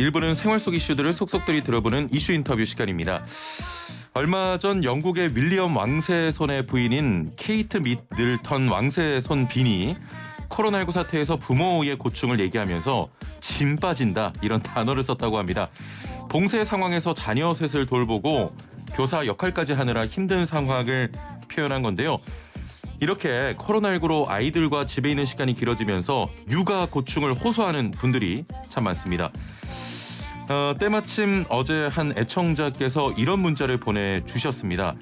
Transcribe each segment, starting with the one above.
일부는 생활 속 이슈들을 속속들이 들어보는 이슈 인터뷰 시간입니다. 얼마 전 영국의 윌리엄 왕세의 손의 부인인 케이트 미들턴 왕세의 손 빈이 코로나19 사태에서 부모의 고충을 얘기하면서 진 빠진다 이런 단어를 썼다고 합니다. 봉쇄 상황에서 자녀 셋을 돌보고 교사 역할까지 하느라 힘든 상황을 표현한 건데요. 이렇게 코로나19로 아이들과 집에 있는 시간이 길어지면서 육아 고충을 호소하는 분들이 참 많습니다. 때마침 어제 한 애청자께서 이런 문자를 보내주셨습니다.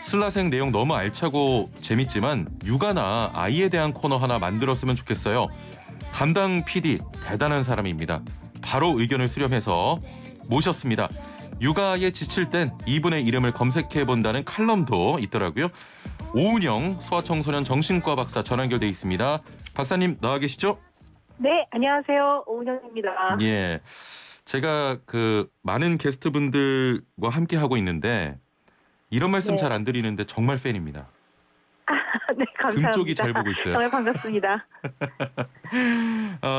슬라생 내용 너무 알차고 재밌지만 육아나 아이에 대한 코너 하나 만들었으면 좋겠어요. 담당 PD 대단한 사람입니다. 바로 의견을 수렴해서 모셨습니다. 육아에 지칠 땐 이분의 이름을 검색해본다는 칼럼도 있더라고요. 오은영 소아청소년 정신과 박사 전화 연결돼 있습니다. 박사님 나와 계시죠? 네, 안녕하세요. 오은영입니다. 예, 제가 많은 게스트분들과 함께 하고 있는데 이런 말씀 네. 잘 안 드리는데 정말 팬입니다. 네, 감사합니다. 금쪽이 잘 보고 있어요. 정말 반갑습니다.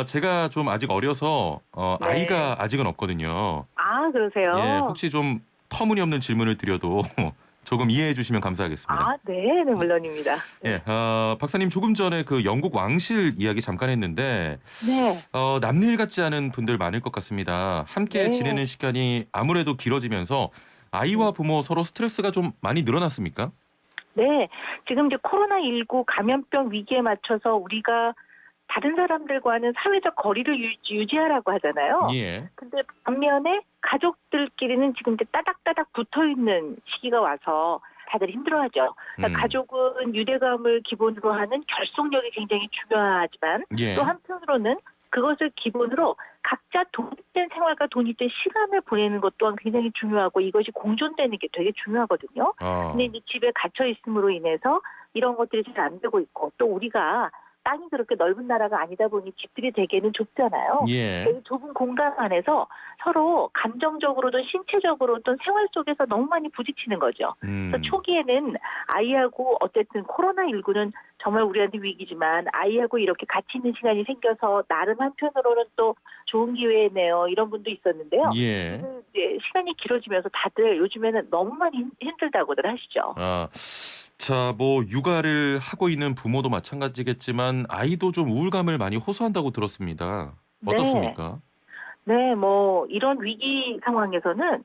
제가 좀 아직 어려서 네. 아이가 아직은 없거든요. 아, 그러세요? 예, 혹시 좀 터무니없는 질문을 드려도 조금 이해해 주시면 감사하겠습니다. 아, 네, 물론입니다. 예, 박사님 조금 전에 그 영국 왕실 이야기 잠깐 했는데 네, 남일 같지 않은 분들 많을 것 같습니다. 함께 네. 지내는 시간이 아무래도 길어지면서 아이와 부모 서로 스트레스가 좀 많이 늘어났습니까? 네. 지금 이제 코로나19 감염병 위기에 맞춰서 우리가 다른 사람들과는 사회적 거리를 유지하라고 하잖아요. 예. 근데 반면에 가족들끼리는 지금 이제 따닥따닥 붙어 있는 시기가 와서 다들 힘들어하죠. 그러니까 가족은 유대감을 기본으로 하는 결속력이 굉장히 중요하지만 예. 또 한편으로는 그것을 기본으로 각자 돈이 된 생활과 돈이 된 시간을 보내는 것 또한 굉장히 중요하고 이것이 공존되는 게 되게 중요하거든요. 근데 이제 집에 갇혀 있음으로 인해서 이런 것들이 잘 안 되고 있고 또 우리가 땅이 그렇게 넓은 나라가 아니다 보니 집들이 되게는 좁잖아요. 예. 이 좁은 공간 안에서 서로 감정적으로든 신체적으로든 생활 속에서 너무 많이 부딪히는 거죠. 그래서 초기에는 아이하고 어쨌든 코로나19는 정말 우리한테 위기지만 아이하고 이렇게 같이 있는 시간이 생겨서 나름 한편으로는 또 좋은 기회네요. 이런 분도 있었는데요. 예. 이제 시간이 길어지면서 다들 요즘에는 너무 많이 힘들다고들 하시죠. 자, 육아를 하고 있는 부모도 마찬가지겠지만 아이도 좀 우울감을 많이 호소한다고 들었습니다. 어떻습니까? 네, 이런 위기 상황에서는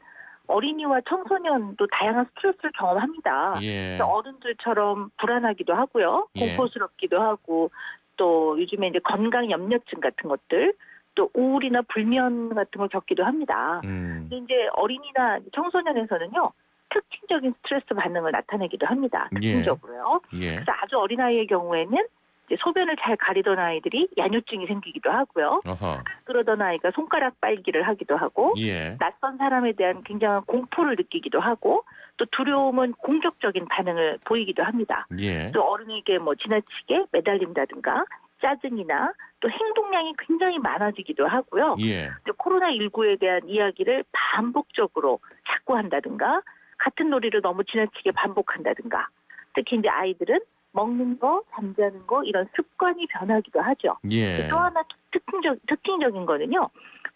어린이와 청소년도 다양한 스트레스를 경험합니다. 예. 어른들처럼 불안하기도 하고요. 예. 공포스럽기도 하고 또 요즘에 이제 건강 염려증 같은 것들 또 우울이나 불면 같은 걸 겪기도 합니다. 근데 이제 어린이나 청소년에서는요. 특징적인 스트레스 반응을 나타내기도 합니다. 특징적으로요. 예. 그래서 아주 어린아이의 경우에는 이제 소변을 잘 가리던 아이들이 야뇨증이 생기기도 하고요. 어허. 그러던 아이가 손가락 빨기를 하기도 하고 예. 낯선 사람에 대한 굉장한 공포를 느끼기도 하고 또 두려움은 공격적인 반응을 보이기도 합니다. 예. 또 어른에게 지나치게 매달린다든가 짜증이나 또 행동량이 굉장히 많아지기도 하고요. 예. 또 코로나19에 대한 이야기를 반복적으로 자꾸 한다든가 같은 놀이를 너무 지나치게 반복한다든가 특히 이제 아이들은 먹는 거, 잠자는 거 이런 습관이 변하기도 하죠. 예. 또 하나 특징적인 거는요.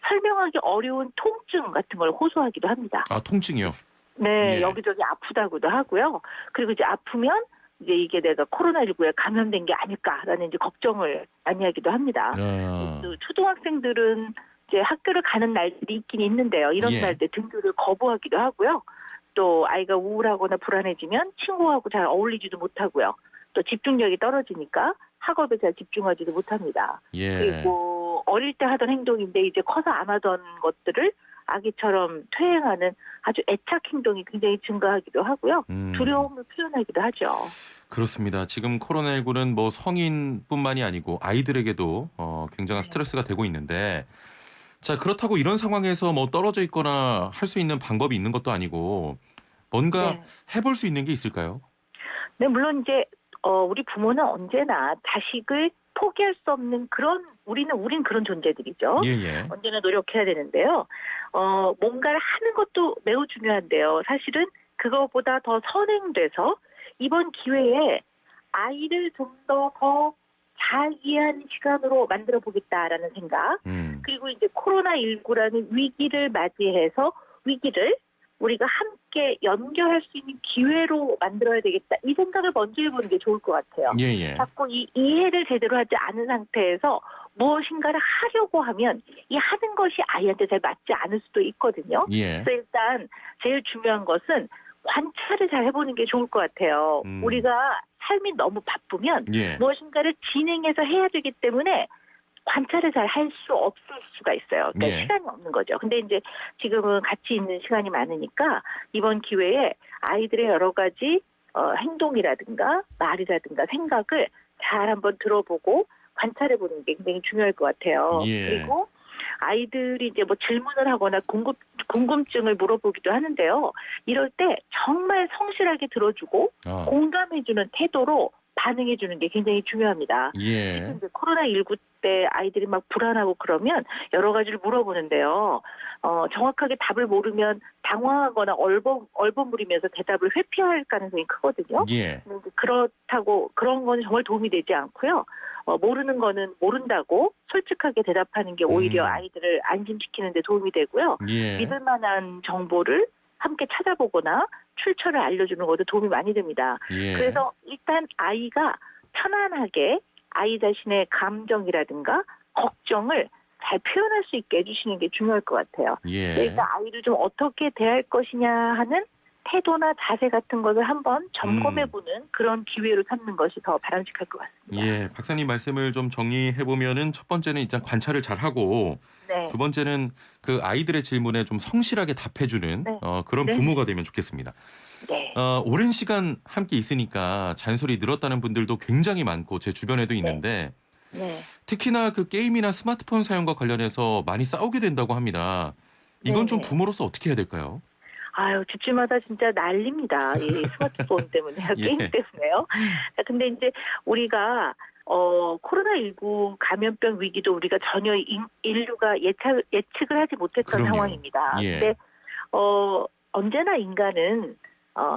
설명하기 어려운 통증 같은 걸 호소하기도 합니다. 아, 통증이요? 네, 예. 여기저기 아프다고도 하고요. 그리고 이제 아프면 이제 이게 내가 코로나19에 감염된 게 아닐까라는 이제 걱정을 많이 하기도 합니다. 또 초등학생들은 이제 학교를 가는 날들이 있긴 있는데요. 이런 예. 날 때 등교를 거부하기도 하고요. 또 아이가 우울하거나 불안해지면 친구하고 잘 어울리지도 못하고요. 또 집중력이 떨어지니까 학업에 잘 집중하지도 못합니다. 예. 그리고 어릴 때 하던 행동인데 이제 커서 안 하던 것들을 아기처럼 퇴행하는 아주 애착 행동이 굉장히 증가하기도 하고요. 두려움을 표현하기도 하죠. 그렇습니다. 지금 코로나19는 성인뿐만이 아니고 아이들에게도 굉장한 스트레스가 되고 있는데 자, 그렇다고 이런 상황에서 떨어져 있거나 할 수 있는 방법이 있는 것도 아니고 뭔가 네. 해볼 수 있는 게 있을까요? 네, 물론 이제 우리 부모는 언제나 자식을 포기할 수 없는 우린 그런 존재들이죠. 예. 언제나 노력해야 되는데요. 뭔가를 하는 것도 매우 중요한데요. 사실은 그거보다 더 선행돼서 이번 기회에 아이를 좀 더 잘 이해하는 시간으로 만들어 보겠다라는 생각. 그리고 이제 코로나19라는 위기를 맞이해서 위기를 우리가 함께 연결할 수 있는 기회로 만들어야 되겠다. 이 생각을 먼저 해보는 게 좋을 것 같아요. 예, 예. 자꾸 이 이해를 제대로 하지 않은 상태에서 무엇인가를 하려고 하면 이 하는 것이 아이한테 잘 맞지 않을 수도 있거든요. 예. 그래서 일단 제일 중요한 것은 관찰을 잘 해보는 게 좋을 것 같아요. 우리가 삶이 너무 바쁘면 예. 무엇인가를 진행해서 해야 되기 때문에 관찰을 잘 할 수 없을 수가 있어요. 그러니까 예. 시간이 없는 거죠. 근데 이제 지금은 같이 있는 시간이 많으니까 이번 기회에 아이들의 여러 가지 행동이라든가 말이라든가 생각을 잘 한번 들어보고 관찰해 보는 게 굉장히 중요할 것 같아요. 예. 그리고 아이들이 이제 뭐 질문을 하거나 궁금증을 물어보기도 하는데요. 이럴 때 정말 성실하게 들어주고 공감해주는 태도로 반응해주는 게 굉장히 중요합니다. 예. 이제 코로나19 때 아이들이 막 불안하고 그러면 여러 가지를 물어보는데요. 정확하게 답을 모르면 당황하거나 얼버무리면서 대답을 회피할 가능성이 크거든요. 예. 그렇다고 그런 건 정말 도움이 되지 않고요. 모르는 거는 모른다고 솔직하게 대답하는 게 오히려 아이들을 안심시키는 데 도움이 되고요. 예. 믿을 만한 정보를 함께 찾아보거나 출처를 알려주는 것도 도움이 많이 됩니다. 예. 그래서 일단 아이가 편안하게 아이 자신의 감정이라든가 걱정을 잘 표현할 수 있게 해주시는 게 중요할 것 같아요. 예. 그래서 아이를 좀 어떻게 대할 것이냐 하는 태도나 자세 같은 것을 한번 점검해보는 그런 기회로 삼는 것이 더 바람직할 것 같습니다. 예, 박사님 말씀을 좀 정리해 보면은 첫 번째는 일단 관찰을 잘 하고, 네. 두 번째는 그 아이들의 질문에 좀 성실하게 답해주는 네. 그런 네. 부모가 되면 좋겠습니다. 네. 오랜 시간 함께 있으니까 잔소리 늘었다는 분들도 굉장히 많고 제 주변에도 있는데 네. 특히나 그 게임이나 스마트폰 사용과 관련해서 많이 싸우게 된다고 합니다. 이건 좀 네. 부모로서 어떻게 해야 될까요? 아유, 집집마다 진짜 난립니다. 이 스마트폰 때문에요. 예. 게임 때문에요. 자, 근데 이제 우리가 코로나19 감염병 위기도 우리가 전혀 인류가 예측을 하지 못했던 그럼요. 상황입니다. 예. 근데 언제나 인간은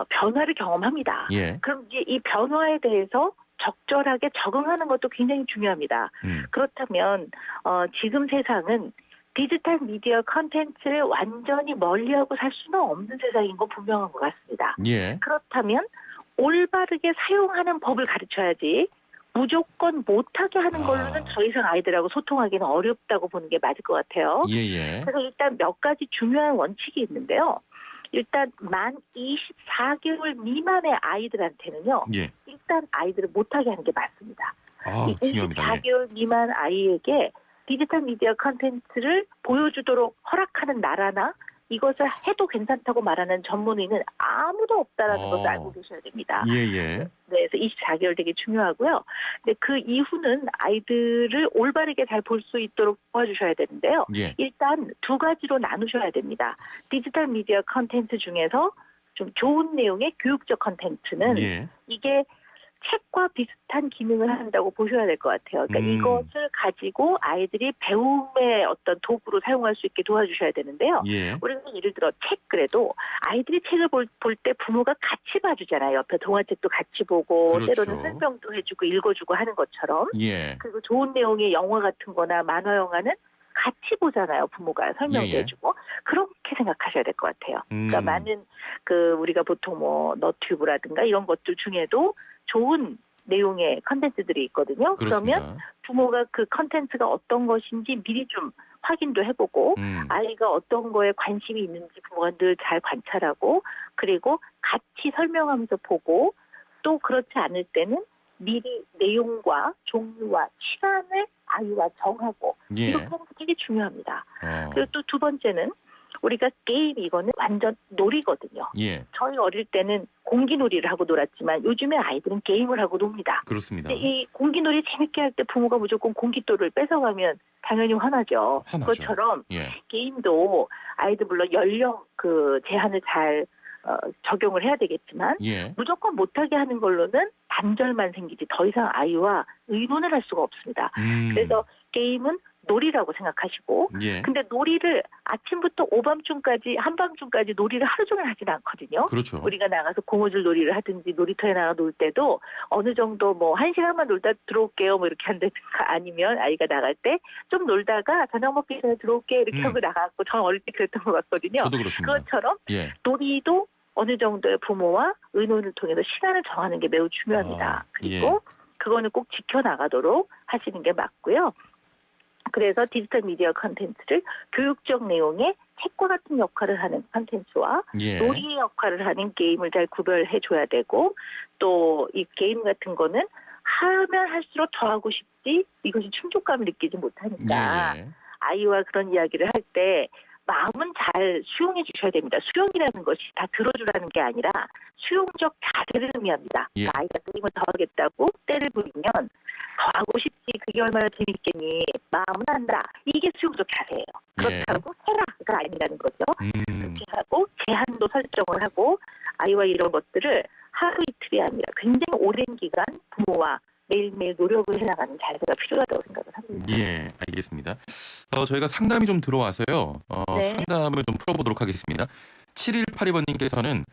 변화를 경험합니다. 예. 그럼 이제 이 변화에 대해서 적절하게 적응하는 것도 굉장히 중요합니다. 그렇다면 지금 세상은 디지털 미디어 컨텐츠를 완전히 멀리하고 살 수는 없는 세상인 건 분명한 것 같습니다. 예. 그렇다면 올바르게 사용하는 법을 가르쳐야지 무조건 못하게 하는 걸로는 더 이상 아이들하고 소통하기는 어렵다고 보는 게 맞을 것 같아요. 예예. 그래서 일단 몇 가지 중요한 원칙이 있는데요. 일단 만 24개월 미만의 아이들한테는요. 예. 일단 아이들을 못하게 하는 게 맞습니다. 이 중요합니다. 24개월 미만 아이에게 디지털 미디어 컨텐츠를 보여주도록 허락하는 나라나 이것을 해도 괜찮다고 말하는 전문의는 아무도 없다라는 것을 알고 계셔야 됩니다. 예예. 네, 그래서 24개월 되게 중요하고요. 근데 그 이후는 아이들을 올바르게 잘 볼 수 있도록 도와주셔야 되는데요. 예. 일단 두 가지로 나누셔야 됩니다. 디지털 미디어 컨텐츠 중에서 좀 좋은 내용의 교육적 컨텐츠는 예. 이게 책과 비슷한 기능을 한다고 보셔야 될 것 같아요. 그러니까 이것을 가지고 아이들이 배움의 어떤 도구로 사용할 수 있게 도와주셔야 되는데요. 예. 우리가 예를 들어 책 그래도 아이들이 책을 볼 때 부모가 같이 봐주잖아요. 옆에 동화책도 같이 보고 그렇죠. 때로는 설명도 해주고 읽어주고 하는 것처럼. 예. 그리고 좋은 내용의 영화 같은 거나 만화 영화는 같이 보잖아요. 부모가 설명도 예. 해주고. 그렇게 생각하셔야 될 것 같아요. 그러니까 많은 우리가 보통 뭐 너튜브라든가 이런 것들 중에도 좋은 내용의 컨텐츠들이 있거든요. 그렇습니다. 그러면 부모가 그 컨텐츠가 어떤 것인지 미리 좀 확인도 해보고 아이가 어떤 거에 관심이 있는지 부모가 늘 잘 관찰하고 그리고 같이 설명하면서 보고 또 그렇지 않을 때는 미리 내용과 종류와 시간을 아이와 정하고 예. 이렇게 하는 게 되게 중요합니다. 그리고 또 두 번째는 우리가 게임 이거는 완전 놀이거든요. 예. 저희 어릴 때는 공기놀이를 하고 놀았지만 요즘에 아이들은 게임을 하고 놉니다. 그렇습니다. 근데 이 공기놀이 재밌게 할 때 부모가 무조건 공깃돌을 뺏어가면 당연히 화나죠. 그것처럼 예. 게임도 아이들 물론 연령 제한을 잘 적용을 해야 되겠지만 예. 무조건 못하게 하는 걸로는 단절만 생기지 더 이상 아이와 의논을 할 수가 없습니다. 그래서 게임은 놀이라고 생각하시고 예. 근데 놀이를 아침부터 오밤중까지 한밤중까지 놀이를 하루 종일 하지는 않거든요. 그렇죠. 우리가 나가서 고무줄 놀이를 하든지 놀이터에 나가 놀 때도 어느 정도 뭐 1시간만 놀다 들어올게요 뭐 이렇게 한다든가 아니면 아이가 나갈 때 좀 놀다가 저녁 먹기 전에 들어올게 이렇게 하고 나가고 저 어릴 때 그랬던 것 같거든요. 저도 그렇습니다. 그것처럼 예. 놀이도 어느 정도의 부모와 의논을 통해서 시간을 정하는 게 매우 중요합니다. 그리고 그거는 꼭 지켜나가도록 하시는 게 맞고요. 그래서 디지털 미디어 콘텐츠를 교육적 내용의 책과 같은 역할을 하는 콘텐츠와 예. 놀이의 역할을 하는 게임을 잘 구별해 줘야 되고 또 이 게임 같은 거는 하면 할수록 더 하고 싶지 이것이 충족감을 느끼지 못하니까 예. 아이와 그런 이야기를 할 때 마음은 잘 수용해 주셔야 됩니다. 수용이라는 것이 다 들어주라는 게 아니라 수용적 자세를 의미합니다. 예. 아이가 게임을 더 하겠다고 때를 부리면 더 하고 싶지 그게 얼마나 재밌겠니 마음은 한다. 이게 수용적 자세예요. 그렇다고 해라가 아니라는 거죠. 그렇게 하고 제한도 설정을 하고 아이와 이런 것들을 하루 이틀이 아니라 굉장히 오랜 기간 부모와 매일매일 노력을 해나가는 자세가 필요하다고 생각을 합니다. 예, 알겠습니다. 저희가 상담이 좀 들어와서요. 네. 상담을 좀 풀어보도록 하겠습니다. 7182번님께서는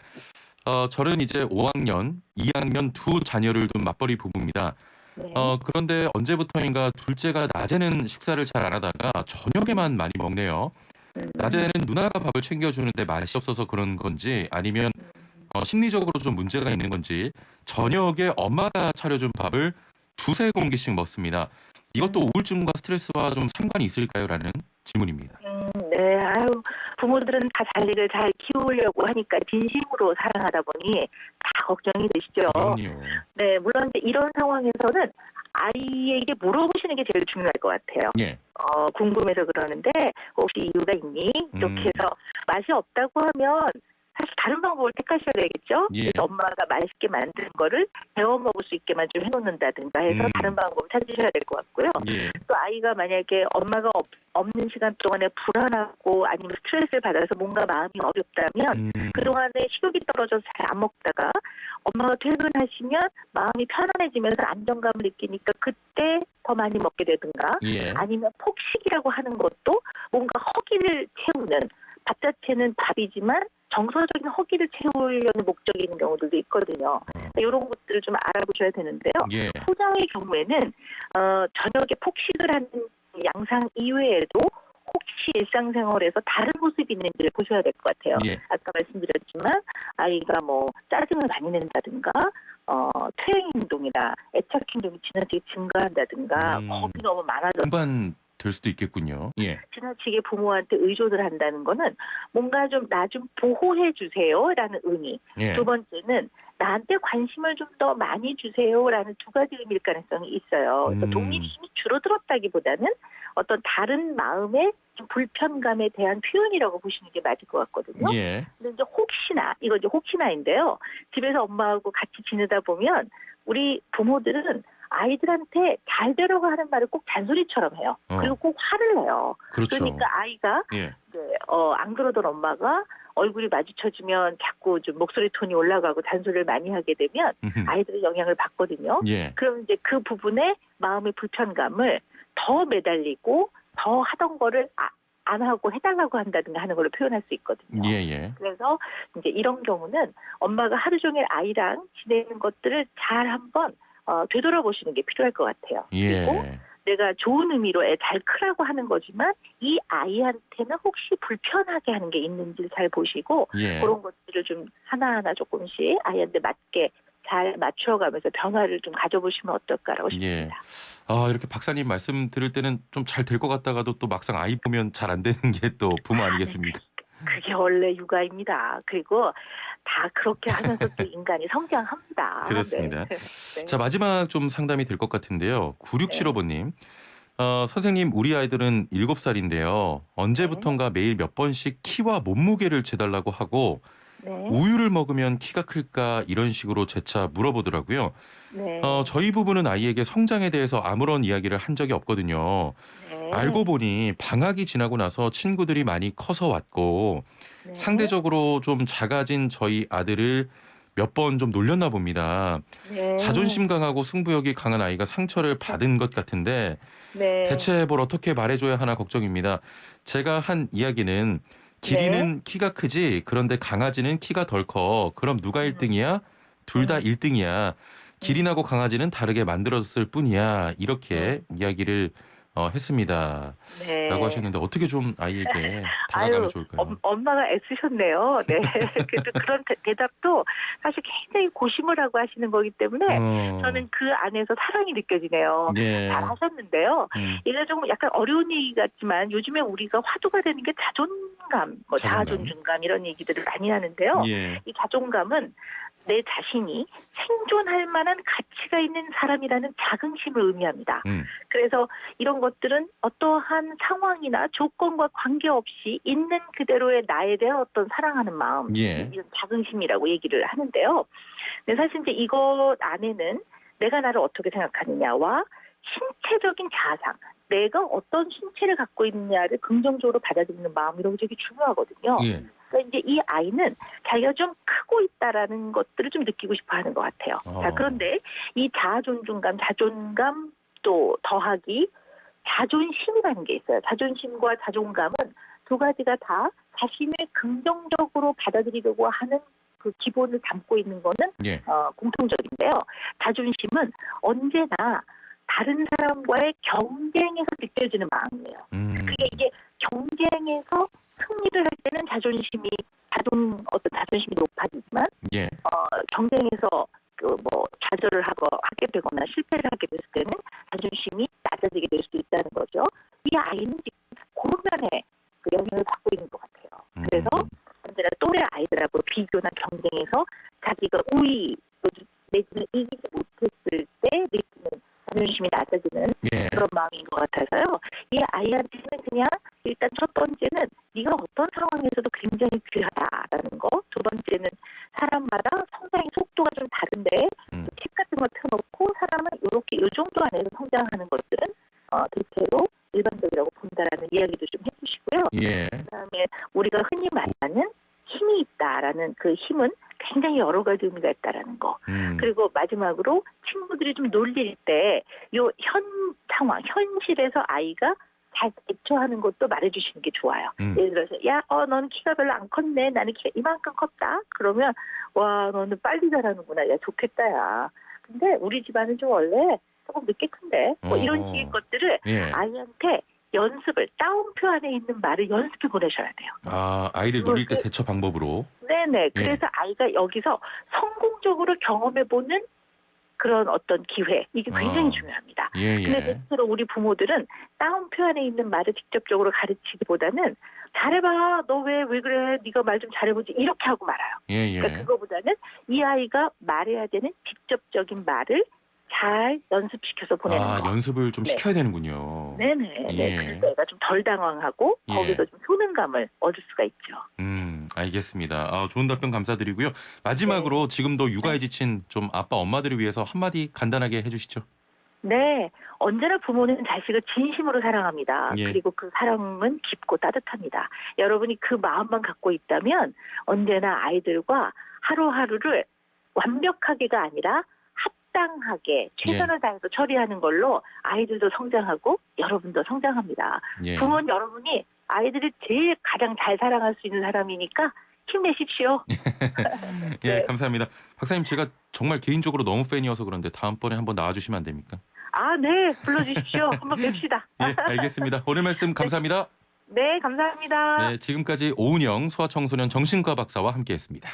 저는 이제 5학년, 2학년 두 자녀를 둔 맞벌이 부부입니다. 네. 그런데 언제부터인가 둘째가 낮에는 식사를 잘 안 하다가 저녁에만 많이 먹네요. 낮에는 누나가 밥을 챙겨주는데 맛이 없어서 그런 건지 아니면 심리적으로 좀 문제가 있는 건지 저녁에 엄마가 차려준 밥을 두세 공기씩 먹습니다. 이것도 우울증과 스트레스와 좀 상관이 있을까요? 라는 질문입니다. 네, 부모들은 다 자식을 잘 키우려고 하니까 진심으로 사랑하다 보니 다 걱정이 되시죠. 그럼요. 네, 물론 이제 이런 상황에서는 아이에게 물어보시는 게 제일 중요할 것 같아요. 예. 궁금해서 그러는데 혹시 이유가 있니? 이렇게 해서 맛이 없다고 하면 사실 다른 방법을 택하셔야 되겠죠. 예. 그래서 엄마가 맛있게 만든 거를 데워 먹을 수 있게만 좀 해놓는다든가 해서 다른 방법을 찾으셔야 될 것 같고요. 예. 또 아이가 만약에 엄마가 없는 시간 동안에 불안하고 아니면 스트레스를 받아서 뭔가 마음이 어렵다면 그동안에 식욕이 떨어져서 잘 안 먹다가 엄마가 퇴근하시면 마음이 편안해지면서 안정감을 느끼니까 그때 더 많이 먹게 되든가 예. 아니면 폭식이라고 하는 것도 뭔가 허기를 채우는 밥 자체는 밥이지만 정서적인 허기를 채우려는 목적이 있는 경우들도 있거든요. 이런 것들을 좀 알아보셔야 되는데요. 예. 후자의 경우에는 저녁에 폭식을 하는 양상 이외에도 혹시 일상생활에서 다른 모습이 있는지를 보셔야 될 것 같아요. 예. 아까 말씀드렸지만 아이가 뭐 짜증을 많이 낸다든가 퇴행 행동이나 애착 행동이 지나치게 증가한다든가 겁이 너무 많아져서 공반 될 수도 있겠군요. 예. 지나치게 부모한테 의존을 한다는 거는 뭔가 좀 나 좀 보호해 주세요라는 의미. 예. 두 번째는 나한테 관심을 좀 더 많이 주세요라는 두 가지 의미일 가능성이 있어요. 그래서 독립심이 줄어들었다기보다는 어떤 다른 마음의 좀 불편감에 대한 표현이라고 보시는 게 맞을 것 같거든요. 예. 근데 이제 혹시나 이거 이제 혹시나인데요. 집에서 엄마하고 같이 지내다 보면 우리 부모들은 아이들한테 잘 되려고 하는 말을 꼭 잔소리처럼 해요. 그리고 꼭 화를 내요. 그렇죠. 그러니까 아이가 예. 안 그러던 엄마가 얼굴이 마주쳐지면 자꾸 좀 목소리 톤이 올라가고 잔소리를 많이 하게 되면 아이들의 영향을 받거든요. 예. 그럼 이제 그 부분에 마음의 불편감을 더 매달리고 더 하던 거를 안 하고 해달라고 한다든가 하는 걸로 표현할 수 있거든요. 예. 그래서 이제 이런 경우는 엄마가 하루 종일 아이랑 지내는 것들을 잘 한번 되돌아보시는 게 필요할 것 같아요. 예. 그리고 내가 좋은 의미로 애 잘 크라고 하는 거지만 이 아이한테는 혹시 불편하게 하는 게 있는지를 잘 보시고 예. 그런 것들을 좀 하나하나 조금씩 아이한테 맞게 잘 맞춰가면서 변화를 좀 가져보시면 어떨까라고 싶습니다. 예. 이렇게 박사님 말씀 들을 때는 좀 잘 될 것 같다가도 또 막상 아이 보면 잘 안 되는 게 또 부모 아니겠습니까? 그게 원래 육아입니다. 그리고 다 그렇게 하면서 또 인간이 성장합니다. 그렇습니다. 네. 자, 마지막 좀 상담이 될 것 같은데요. 9675번님. 선생님, 우리 아이들은 7살인데요. 언제부턴가 매일 몇 번씩 키와 몸무게를 재달라고 하고 네. 우유를 먹으면 키가 클까 이런 식으로 재차 물어보더라고요. 네. 저희 부부는 아이에게 성장에 대해서 아무런 이야기를 한 적이 없거든요. 네. 알고 보니 방학이 지나고 나서 친구들이 많이 커서 왔고 네. 상대적으로 좀 작아진 저희 아들을 몇 번 좀 놀렸나 봅니다. 네. 자존심 강하고 승부욕이 강한 아이가 상처를 받은 것 같은데 네. 대체 뭘 어떻게 말해줘야 하나 걱정입니다. 제가 한 이야기는 기린은 키가 크지 그런데 강아지는 키가 덜 커. 그럼 누가 1등이야? 둘 다 1등이야. 기린하고 강아지는 다르게 만들었을 뿐이야. 이렇게 이야기를 했습니다. 네. 라고 하셨는데 어떻게 좀 아이에게 다가가면 좋을까요? 엄마가 애쓰셨네요. 네. 그래도 그런 대답도 사실 굉장히 고심을 하고 하시는 거기 때문에 저는 그 안에서 사랑이 느껴지네요. 예. 잘 하셨는데요. 이게 좀 약간 어려운 얘기 같지만 요즘에 우리가 화두가 되는 게 자존감, 자아 존중감 이런 얘기들을 많이 하는데요. 예. 이 자존감은 내 자신이 생존할 만한 가치가 있는 사람이라는 자긍심을 의미합니다. 그래서 이런 것들은 어떠한 상황이나 조건과 관계없이 있는 그대로의 나에 대한 어떤 사랑하는 마음, 예. 이런 자긍심이라고 얘기를 하는데요. 근데 사실 이제 이것 안에는 내가 나를 어떻게 생각하느냐와 신체적인 자아상, 내가 어떤 신체를 갖고 있느냐를 긍정적으로 받아들이는 마음 이런 게 되게 중요하거든요. 예. 그러니까 이제 이 아이는 자기가 좀 크고 있다라는 것들을 좀 느끼고 싶어하는 것 같아요. 자, 그런데 이 자아 존중감, 자존감 또 더하기 자존심이라는 게 있어요. 자존심과 자존감은 두 가지가 다 자신을 긍정적으로 받아들이려고 하는 그 기본을 담고 있는 거는 예. 공통적인데요. 자존심은 언제나 다른 사람과의 경쟁에서 느껴지는 마음이에요. 그게 이게 경쟁에서 승리를 할 때는 어떤 자존심이 높아지지만 예. 경쟁에서 좌절을 하게 되거나 실패를 하게 됐을 때는 자존심이 낮아지게 될 수도 있다는 거죠. 이 아이는 지금 그런 면에 그 영향을 받고 있는 것 같아요. 그래서 언제나 또래 아이들하고 비교나 경쟁에서 자기가 우위 내지는 이기지 못했을 때 느끼는 자존심이 낮아지는 예. 그런 마음인 것 같아서요. 이 아이한테는 그냥 일단 첫 번째는 네가 어떤 상황에서도 굉장히 귀하다라는 거. 두 번째는 사람마다 성장의 속도가 좀 다른데 책 같은 걸 펴놓고 사람은 이렇게 이 정도 안에서 성장하는 것들은 대체로 일반적이라고 본다라는 이야기도 좀 해주시고요. 예. 그다음에 우리가 흔히 말하는 힘이 있다라는 그 힘은 굉장히 여러 가지 의미가 있다라는 거. 그리고 마지막으로 친구들이 좀 놀릴 때 요 현실에서 아이가 잘 대처하는 것도 말해주시는 게 좋아요. 예를 들어서 너는 키가 별로 안 컸네. 나는 키가 이만큼 컸다. 그러면 와 너는 빨리 자라는구나. 야 좋겠다 야. 근데 우리 집안은 좀 원래 조금 늦게 큰데 이런 식의 것들을 예. 아이한테 연습을 따옴표 안에 있는 말을 연습해 보내셔야 돼요. 아이들 놀릴 때 대처 방법으로. 네네. 그래서 아이가 여기서 성공적으로 경험해보는 그런 어떤 기회 이게 굉장히 중요합니다. 예. 근데 대체로 우리 부모들은 따옴표 안에 있는 말을 직접적으로 가르치기보다는 잘해봐. 너 왜 그래? 네가 말 좀 잘해보지. 이렇게 하고 말아요. 예. 그러니까 그거보다는 이 아이가 말해야 되는 직접적인 말을 잘 연습시켜서 보내는 거. 연습을 좀 시켜야 되는군요. 네네. 예. 그래서 애가 좀 덜 당황하고 거기서 좀 효능감을 얻을 수가 있죠. 알겠습니다. 좋은 답변 감사드리고요. 마지막으로 지금도 육아에 지친 좀 아빠 엄마들을 위해서 한마디 간단하게 해주시죠. 네. 언제나 부모는 자식을 진심으로 사랑합니다. 예. 그리고 그 사랑은 깊고 따뜻합니다. 여러분이 그 마음만 갖고 있다면 언제나 아이들과 하루하루를 완벽하게가 아니라 합당하게 최선을 다해서 처리하는 걸로 아이들도 성장하고 여러분도 성장합니다. 예. 부모는 여러분이 아이들을 제일 가장 잘 사랑할 수 있는 사람이니까 힘내십시오. 예, 감사합니다. 박사님 제가 정말 개인적으로 너무 팬이어서 그런데 다음번에 한번 나와주시면 안 됩니까? 네. 불러주십시오. 한번 뵙시다. 예, 알겠습니다. 오늘 말씀 감사합니다. 네, 감사합니다. 네, 지금까지 오은영 소아청소년 정신과 박사와 함께했습니다.